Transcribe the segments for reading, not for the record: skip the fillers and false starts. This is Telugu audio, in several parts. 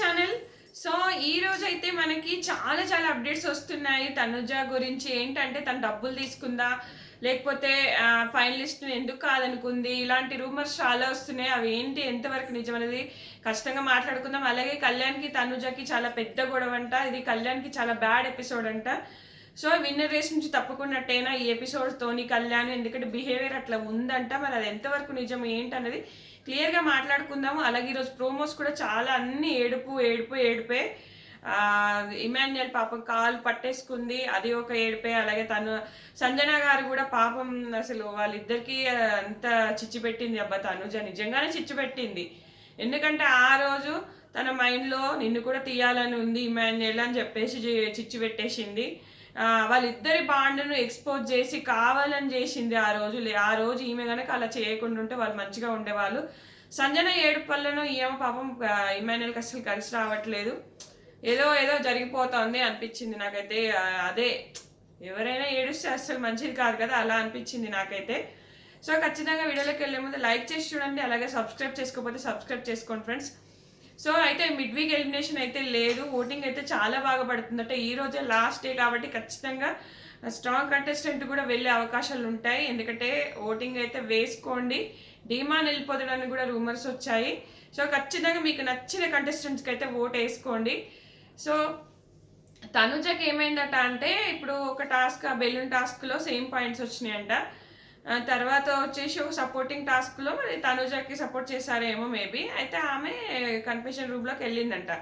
ఛానల్. సో ఈ రోజు అయితే మనకి చాలా చాలా అప్డేట్స్ వస్తున్నాయి తనుజ గురించి. ఏంటంటే తను డబ్బులు తీసుకుందా, లేకపోతే ఫైనలిస్ట్ ఎందుకు కాదనుకుంది, ఇలాంటి రూమర్స్ చాలా వస్తున్నాయి. అవి ఏంటి, ఎంతవరకు నిజం అనేది ఖచ్చితంగా మాట్లాడుకుందాం. అలాగే కళ్యాణ్కి తనుజకి చాలా పెద్ద గొడవ అంట. ఇది కళ్యాణ్కి చాలా బ్యాడ్ ఎపిసోడ్ అంట. సో విన్నర్ రేస్ నుంచి తప్పుకున్నట్టేనా ఈ ఎపిసోడ్ తోని కళ్యాణ్, ఎందుకంటే బిహేవియర్ అట్లా ఉందంట. మరి అది ఎంతవరకు నిజం ఏంటనేది క్లియర్గా మాట్లాడుకుందాము. అలాగే ఈరోజు ప్రోమోస్ కూడా చాలా అన్ని ఏడుపు ఏడుపు ఏడుపే. ఇమాన్యుయల్ పాపం కాలు పట్టేసుకుంది, అది ఒక ఏడుపే. అలాగే తను సంజన గారు కూడా పాపం అసలు వాళ్ళిద్దరికి అంత చిచ్చు పెట్టింది. అబ్బా తనుజ నిజంగానే చిచ్చు పెట్టింది. ఎందుకంటే ఆ రోజు తన మైండ్లో నిన్ను కూడా తీయాలని ఉంది ఇమాన్యుయల్ అని చెప్పేసి చిచ్చు పెట్టేసింది. వాళ్ళిద్దరి బాండ్ను ఎక్స్పోజ్ చేసి కావాలని చేసింది ఆ రోజు ఈమె కనుక అలా చేయకుండా ఉంటే వాళ్ళు మంచిగా ఉండేవాళ్ళు. సంజన ఏడుపు వల్లనో ఈమె పాపం ఇమాన్యుయల్కి అసలు కలిసి రావట్లేదు. ఏదో ఏదో జరిగిపోతుంది అనిపించింది నాకైతే. అదే ఎవరైనా ఏడుస్తే అస్సలు మంచిది కాదు కదా, అలా అనిపించింది నాకైతే. సో ఖచ్చితంగా వీడియోలోకి వెళ్ళే ముందు లైక్ చేసి చూడండి, అలాగే సబ్స్క్రైబ్ చేసుకోకపోతే సబ్స్క్రైబ్ చేసుకోండి ఫ్రెండ్స్. సో అయితే మిడ్ వీక్ ఎలిమినేషన్ అయితే లేదు, ఓటింగ్ అయితే చాలా బాగా పడుతుందట. ఈ రోజే లాస్ట్ డే కాబట్టి ఖచ్చితంగా స్ట్రాంగ్ కంటెస్టెంట్ కూడా వెళ్ళే అవకాశాలు ఉంటాయి. ఎందుకంటే ఓటింగ్ అయితే వేసుకోండి. డీమాన్ వెళ్ళిపోతాడని కూడా రూమర్స్ వచ్చాయి. సో ఖచ్చితంగా మీకు నచ్చిన కంటెస్టెంట్స్కి అయితే ఓట్ వేసుకోండి. సో తనుజకి ఏమైందట అంటే, ఇప్పుడు ఒక టాస్క్ బెలూన్ టాస్క్లో సేమ్ పాయింట్స్ వచ్చినాయంట. తర్వాత వచ్చేసి ఒక సపోర్టింగ్ టాస్క్లో మరి తనుజకి సపోర్ట్ చేశారేమో మేబీ. అయితే ఆమె కన్ఫెషన్ రూమ్లోకి వెళ్ళిందంట.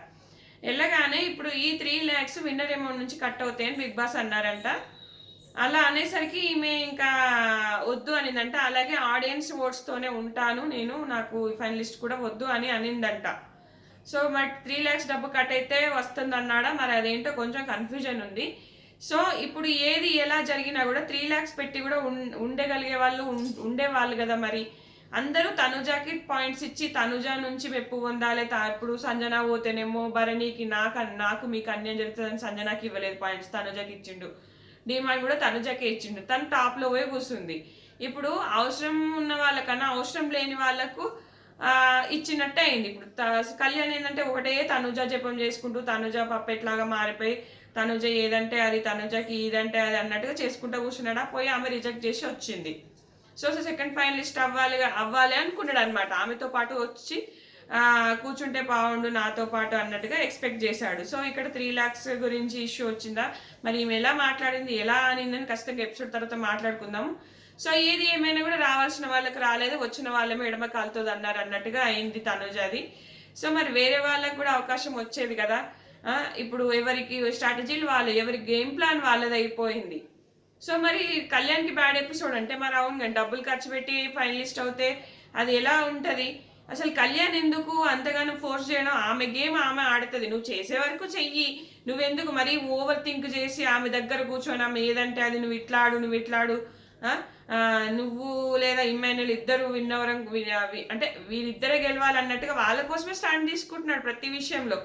వెళ్ళగానే ఇప్పుడు ఈ 3 lakhs విన్నర్ అమౌంట్ నుంచి కట్ అవుతాయని బిగ్ బాస్ అన్నారంట. అలా అనేసరికి ఈమె ఇంకా వద్దు అనిందంట. అలాగే ఆడియన్స్ ఓట్స్తోనే ఉంటాను నేను, నాకు ఫైనలిస్ట్ కూడా వద్దు అని అనిందంట. సో మరి 3 lakhs డబ్బు కట్ అయితే వస్తుంది అన్నాడా, మరి అదేంటో కొంచెం కన్ఫ్యూజన్ ఉంది. సో ఇప్పుడు ఏది ఎలా జరిగినా కూడా 3 lakhs పెట్టి కూడా ఉండగలిగే వాళ్ళు ఉండేవాళ్ళు కదా. మరి అందరూ తనుజాకి పాయింట్స్ ఇచ్చి తనుజ నుంచి మెప్పు పొందాలి. ఇప్పుడు సంజన పోతేనేమో భరణికి నాకు మీకు అన్యాయం జరుగుతుందని సంజనాకి ఇవ్వలేదు పాయింట్స్, తనుజకి ఇచ్చిండు. డిమాండ్ కూడా తనుజకే ఇచ్చిండు, తను టాప్లో పోయి కూర్చుంది. ఇప్పుడు అవసరం ఉన్న వాళ్ళకన్నా అవసరం లేని వాళ్ళకు ఇచ్చినట్టే అయింది. ఇప్పుడు కళ్యాణ్ ఏంటంటే ఒకటే తనుజ జపం చేసుకుంటూ తనుజ పప్పెట్లాగా మారిపోయి తనుజ ఏదంటే అది, తనుజకి ఇదంటే అది అన్నట్టుగా చేసుకుంటూ కూర్చున్నాడా. పోయి ఆమె రిజెక్ట్ చేసి వచ్చింది. సో సెకండ్ ఫైనలిస్ట్ అవ్వాలి అనుకున్నాడు అనమాట. ఆమెతో పాటు వచ్చి కూర్చుంటే బాగుండు నాతో పాటు అన్నట్టుగా ఎక్స్పెక్ట్ చేశాడు. సో ఇక్కడ 3 lakhs గురించి ఇష్యూ వచ్చిందా, మరి ఈమె ఎలా మాట్లాడింది, ఎలా అనిందని ఖచ్చితంగా ఎపిసోడ్ తర్వాత మాట్లాడుకుందాము. సో ఏది ఏమైనా కూడా రావాల్సిన వాళ్ళకి రాలేదు, వచ్చిన వాళ్ళేమో ఎడమ కాలుతుంది అన్నట్టుగా అయింది తనుజది. సో మరి వేరే వాళ్ళకి కూడా అవకాశం వచ్చేది కదా. ఇప్పుడు ఎవరికి స్ట్రాటజీలు వాళ్ళు, ఎవరి గేమ్ ప్లాన్ వాళ్ళది అయిపోయింది. సో మరి కళ్యాణ్కి బ్యాడ్ ఎపిసోడ్ అంటే మరి అవును కానీ డబ్బులు ఖర్చు పెట్టి ఫైనలిస్ట్ అవుతే అది ఎలా ఉంటుంది. అసలు కళ్యాణ్ ఎందుకు అంతగానో ఫోర్స్ చేయడం, ఆమె గేమ్ ఆమె ఆడుతుంది, నువ్వు చేసే వరకు చెయ్యి. నువ్వెందుకు మరీ ఓవర్ థింక్ చేసి ఆమె దగ్గర కూర్చొని ఆమె ఏదంటే అది నువ్వు ఇట్లాడు నువ్వు లేదా ఇమ్మాన్యుయల్ ఇద్దరు విన్నవరం అంటే వీరిద్దరే గెలవాలన్నట్టుగా వాళ్ళ కోసమే స్టాండ్ తీసుకుంటున్నాడు ప్రతి విషయంలో.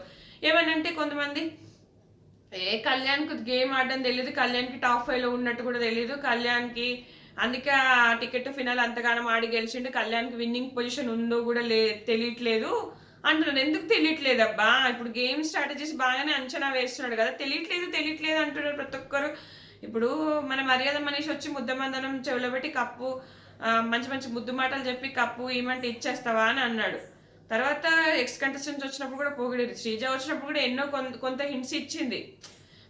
ఏమనంటే కొంతమంది కళ్యాణ్కి గేమ్ ఆడడం తెలియదు, కళ్యాణ్కి టాప్ 5లో ఉన్నట్టు కూడా తెలియదు, కళ్యాణ్కి అందుకే టికెట్ ఫినాల్ అంతగానం ఆడి గెలిచిండు, కళ్యాణ్కి విన్నింగ్ పొజిషన్ ఉందో కూడా తెలియట్లేదు అంటున్నాడు. ఎందుకు తెలియట్లేదు అబ్బా, ఇప్పుడు గేమ్ స్ట్రాటజీస్ బాగానే అంచనా వేస్తున్నాడు కదా, తెలియట్లేదు అంటున్నారు ప్రతి ఒక్కరు. ఇప్పుడు మన మర్యాద మనిషి వచ్చి ముద్దమందనం చెవులో పెట్టి కప్పు మంచి మంచి ముద్దు మాటలు చెప్పి కప్పు ఏమంటే ఇచ్చేస్తావా అని అన్నాడు. తర్వాత ఎక్స్ కంటెస్టెంట్స్ వచ్చినప్పుడు కూడా పొగిడేది, శ్రీజ వచ్చినప్పుడు కూడా ఎన్నో కొంత హింట్స్ ఇచ్చింది.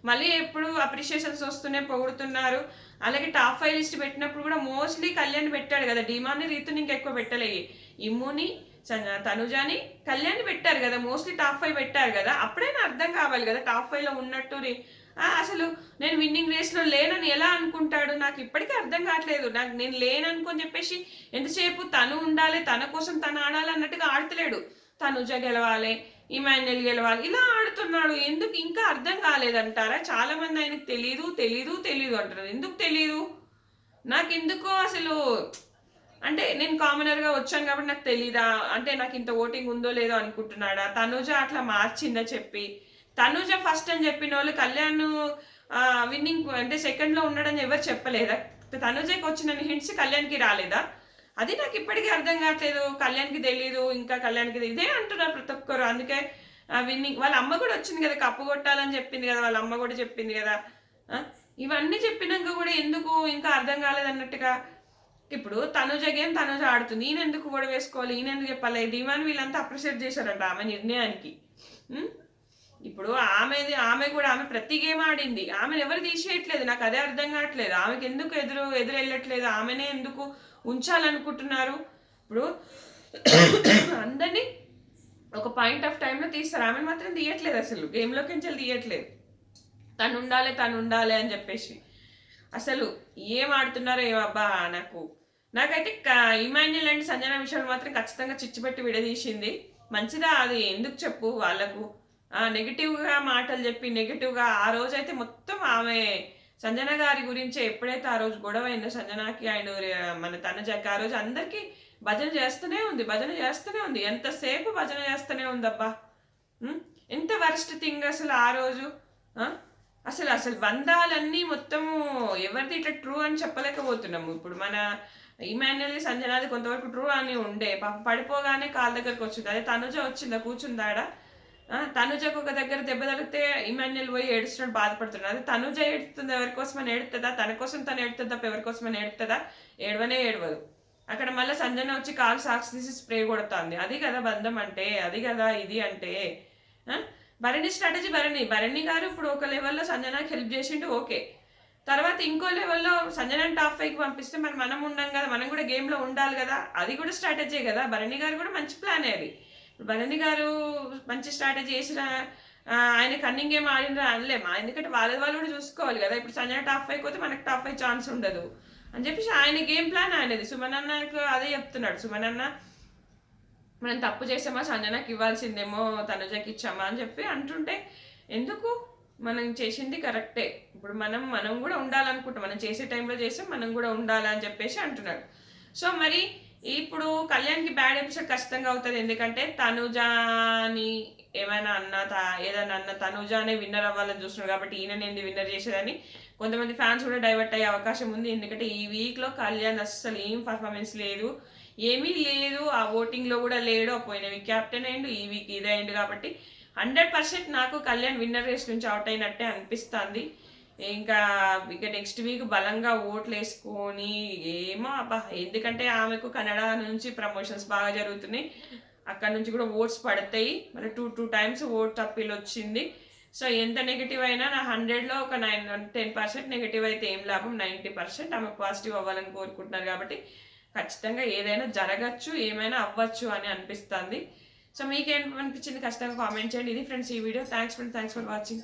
మళ్ళీ ఎప్పుడు అప్రిషియేషన్స్ వస్తూనే పొగుడుతున్నారు. అలాగే టాప్ 5 లిస్ట్ పెట్టినప్పుడు కూడా మోస్ట్లీ కళ్యాణ్ పెట్టాడు కదా, డిమాని రీతుని ఇంకెక్కువ పెట్టలే, ఇమ్ముని తనుజాని కళ్యాణ్ పెట్టారు కదా, మోస్ట్లీ టాప్ 5 పెట్టారు కదా. అప్పుడైనా అర్థం కావాలి కదా టాప్ 5లో ఉన్నట్టు. అసలు నేను విన్నింగ్ రేస్లో లేనని ఎలా అనుకుంటాడు, నాకు ఇప్పటికీ అర్థం కావట్లేదు. నేను లేననుకొని చెప్పేసి ఎంతసేపు తను ఉండాలి, తన కోసం తను ఆడాలి అన్నట్టుగా ఆడతలేడు. తనుజ గెలవాలి, ఇమాన్యుయల్ గెలవాలి, ఇలా ఆడుతున్నాడు. ఎందుకు ఇంకా అర్థం కాలేదంటారా? చాలా మంది ఆయనకు తెలీదు అంటారు. ఎందుకు తెలీదు, నాకు ఎందుకో అసలు అంటే నేను కామనర్గా వచ్చాను కాబట్టి నాకు తెలీదా, అంటే నాకు ఇంత ఓటింగ్ ఉందో లేదో అనుకుంటున్నాడా, తనుజ అట్లా మార్చిందా చెప్పి. తనుజ ఫస్ట్ అని చెప్పిన వాళ్ళు కళ్యాణ్ విన్నింగ్ అంటే సెకండ్లో ఉన్నాడని ఎవరు చెప్పలేదా? తనుజకి వచ్చిన హింట్స్ కళ్యాణ్కి రాలేదా? అది నాకు ఇప్పటికీ అర్థం కావట్లేదు. కళ్యాణ్కి తెలీదు, ఇంకా కళ్యాణ్కి ఇదే అంటున్నారు ప్రతి ఒక్కరు. అందుకే విన్నింగ్ వాళ్ళ అమ్మ కూడా వచ్చింది కదా, కప్పు కొట్టాలని చెప్పింది కదా, వాళ్ళ అమ్మ కూడా చెప్పింది కదా. ఇవన్నీ చెప్పినాక కూడా ఎందుకు ఇంకా అర్థం కాలేదన్నట్టుగా. ఇప్పుడు తనుజ గేమ్ తనుజ ఆడుతుంది, ఈయన ఎందుకు కూడా వేసుకోవాలి, ఈయన ఎందుకు చెప్పాలి. డిమాండ్ వీళ్ళంతా అప్రిషియేట్ చేశారంట ఆమె నిర్ణయానికి. ఇప్పుడు ఆమె కూడా ఆమె ప్రతి గేమ్ ఆడింది, ఆమెను ఎవరు తీసేయట్లేదు. నాకు అదే అర్థం కావట్లేదు, ఆమెకి ఎందుకు ఎదురు వెళ్ళట్లేదు, ఆమెనే ఎందుకు ఉంచాలనుకుంటున్నారు. ఇప్పుడు అందరినీ ఒక పాయింట్ ఆఫ్ టైంలో తీస్తారు, ఆమెను మాత్రం తీయట్లేదు, అసలు గేమ్లోకి నుంచి తీయట్లేదు. తను ఉండాలి అని చెప్పేసి. అసలు ఏం ఆడుతున్నారో ఏమబ్బా. నాకైతే ఇమాన్యుల్ అండ్ సంజన విషయాలు మాత్రం ఖచ్చితంగా చిచ్చుపెట్టి విడదీసింది. మంచిదా అది? ఎందుకు చెప్పు వాళ్ళకు నెగిటివ్గా మాటలు చెప్పి నెగిటివ్గా. ఆ రోజైతే మొత్తం ఆమె సంజన గారి గురించి ఎప్పుడైతే ఆ రోజు గొడవ అయిందో సంజనాకి అండ్ మన తనుజకి, ఆ రోజు అందరికీ భజన చేస్తూనే ఉంది. ఎంతసేపు భజన చేస్తూనే ఉందబ్బా. ఎంత వరస్ట్ థింగ్ అసలు ఆ రోజు. అసలు బంధాలన్నీ మొత్తము ఎవరిది ఇట్లా ట్రూ అని చెప్పలేకపోతున్నాము. ఇప్పుడు మన ఇమాన్యుల్ సంజనాది కొంతవరకు ట్రూ అని ఉండే, పడిపోగానే కాళ్ళ దగ్గరకు వచ్చింది. అదే తనుజ వచ్చిందా, కూర్చుందాడా? తనుజకు ఒక దగ్గర దెబ్బ తగిలితే ఇమాన్యుల్ పోయి ఏడుస్తున్నట్టు బాధపడుతున్నాడు. అదే తనుజ ఏడుస్తుంది, ఎవరికోసమని ఏడుతుందా? తన కోసం తను ఏడుతుంది తప్ప ఎవరికోసమని ఏడుతుందా? ఏడవదు. అక్కడ మళ్ళీ సంజన వచ్చి కాలు సాక్స్ తీసి స్ప్రే కొడుతుంది. అది కదా బంధం అంటే, అది కదా ఇది అంటే. భరణి స్ట్రాటజీ భరణి గారు ఇప్పుడు ఒక లెవెల్లో సంజనాకి హెల్ప్ చేసిండు, ఓకే. తర్వాత ఇంకో లెవెల్లో సంజనాని టాప్ 5కి పంపిస్తే మనం ఉండం కదా, మనం కూడా గేమ్లో ఉండాలి కదా, అది కూడా స్ట్రాటజీ కదా. భరణి గారు కూడా మంచి ప్లానే అది. భరణి గారు మంచి స్ట్రాటజీ చేసిన, ఆయన కన్నింగ్ గేమ్ ఆడినరా అనలేమా, ఎందుకంటే వాళ్ళు కూడా చూసుకోవాలి కదా. ఇప్పుడు సంజన టాప్ 5 పోతే మనకు టాప్ 5 ఛాన్స్ ఉండదు అని చెప్పేసి ఆయన గేమ్ ప్లాన్ ఆయనది. సుమన్ అన్నకు అదే చెప్తున్నాడు. సుమన్ అన్న మనం తప్పు చేసామా, సంజనకి ఇవ్వాల్సిందేమో తనుజకి ఇచ్చామా అని చెప్పి అంటుంటే, ఎందుకు మనం చేసింది కరెక్టే. ఇప్పుడు మనం కూడా ఉండాలనుకుంటాం, మనం చేసే టైంలో చేసాం, మనం కూడా ఉండాలని చెప్పేసి అంటున్నాడు. సో మరి ఇప్పుడు కళ్యాణ్కి బ్యాడ్ ఎపిసోడ్ ఖచ్చితంగా అవుతుంది. ఎందుకంటే తనుజాని ఏమైనా ఏదైనా తనుజానే విన్నర్ అవ్వాలని చూస్తున్నాడు కాబట్టి ఈయననేంది విన్నర్ చేసేదని కొంతమంది ఫ్యాన్స్ కూడా డైవర్ట్ అయ్యే అవకాశం ఉంది. ఎందుకంటే ఈ వీక్లో కళ్యాణ్ అస్సలు ఏం పర్ఫార్మెన్స్ లేదు, ఏమీ లేదు. ఆ ఓటింగ్లో కూడా లేడు. పోయిన వీక్ క్యాప్టెన్ అయ్యిండు, ఈ వీక్ ఇదే అయిండు. కాబట్టి 100% నాకు కళ్యాణ్ విన్నర్ రేస్ నుంచి అవుట్ అయినట్టే అనిపిస్తుంది. ఇంకా నెక్స్ట్ వీక్ బలంగా ఓట్లు వేసుకొని ఏమో అబ్బా. ఎందుకంటే ఆమెకు కన్నడ నుంచి ప్రమోషన్స్ బాగా జరుగుతున్నాయి, అక్కడ నుంచి కూడా ఓట్స్ పడతాయి. మరి 2 times ఓట్ అప్పీల్ వచ్చింది. సో ఎంత నెగిటివ్ అయినా నా 100లో ఒక 10% నెగిటివ్ అయితే ఏం లాభం, 90% ఆమె పాజిటివ్ అవ్వాలని కోరుకుంటున్నారు. కాబట్టి ఖచ్చితంగా ఏదైనా జరగచ్చు, ఏమైనా అవ్వచ్చు అని అనిపిస్తుంది. సో మీకేం అనిపించింది ఖచ్చితంగా కామెంట్ చేయండి. ఇది ఫ్రెండ్స్ ఈ వీడియో. Thanks for watching.